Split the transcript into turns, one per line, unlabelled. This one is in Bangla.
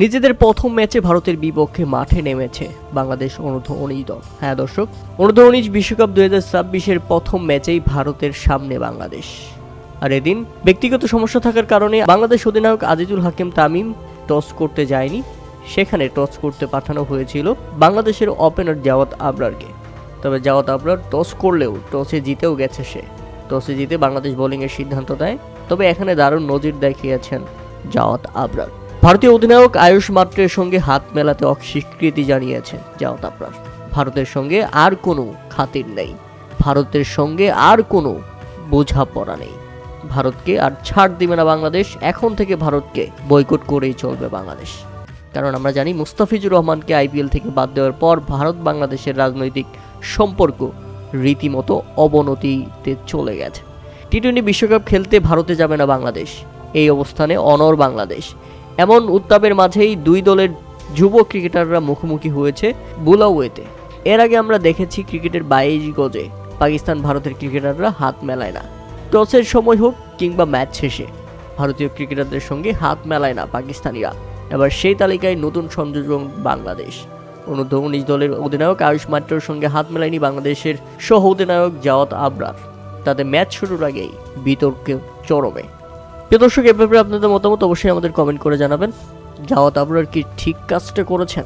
নিজেদের প্রথম ম্যাচে ভারতের বিপক্ষে মাঠে নেমেছে বাংলাদেশ অনূর্ধ্ব-19 দল। হ্যাঁ দর্শক, অনূর্ধ্ব-19 বিশ্বকাপ 2026-এর প্রথম ম্যাচেই ভারতের সামনে বাংলাদেশ। আর এদিন ব্যক্তিগত সমস্যা থাকার কারণে বাংলাদেশ অধিনায়ক আজিজুল হাকিম তামিম টস করতে যায়নি, সেখানে টস করতে পাঠানো হয়েছিল বাংলাদেশের ওপেনার জাওয়াত আবরারকে। তবে জাওয়াত আবরার টস করলেও টসে জিতেও গেছে সে। টসে জিতে বাংলাদেশ বোলিংয়ের সিদ্ধান্ত নেয়, তবে এখানে দারুণ নজির দেখিয়েছেন জাওয়াত আবরার। ভারতীয় অধিনায়ক আয়ুষ মাত্রের সঙ্গে হাত মেলাতে অস্বীকৃতি জানিয়েছেন জাওয়াত আবরার। ভারতের সঙ্গে আর কোনো খাতির নেই, ভারতের সঙ্গে আর কোনো বোঝাপড়া নেই, ভারতকে আর ছাড় দিবে না বাংলাদেশ। এখন থেকে ভারতকে বয়কট করেই চলবে বাংলাদেশ। কারণ আমরা জানি মুস্তাফিজুর রহমানকে আইপিএল থেকে বাদ দেওয়ার পর ভারত বাংলাদেশের রাজনৈতিক সম্পর্ক রীতিমতো অবনতিতে চলে গেছে। টি-20 বিশ্বকাপ খেলতে ভারতে যাবে না বাংলাদেশ, এই অবস্থানে অনড় বাংলাদেশ। এমন উত্তাপের মাঝেই দুই দলের যুব ক্রিকেটাররা মুখোমুখি হয়েছে বুলাওয়েতে। এর আগে আমরা দেখেছি ক্রিকেটের 22 গজে পাকিস্তান ভারতের ক্রিকেটাররা হাত মেলায় না। টসের সময় হোক কিংবা ম্যাচ শেষে ভারতীয় ক্রিকেটারদের সঙ্গে হাত মেলায় না পাকিস্তানিরা। এবার সেই তালিকায় নতুন সংযোজন বাংলাদেশ। অনূর্ধ্ব-19 দলের অধিনায়ক আয়ুষ মাত্রের সঙ্গে হাত মেলায়নি বাংলাদেশের সহ অধিনায়ক জাওয়াত আবরার। তাদের ম্যাচ শুরুর আগেই বিতর্কে চরমে। প্রিয় দর্শক, এ ব্যাপারে আপনাদের মতামত অবশ্যই আমাদের কমেন্ট করে জানাবেন। জাওয়াত আবরার কি ঠিক কাজটা করেছেন?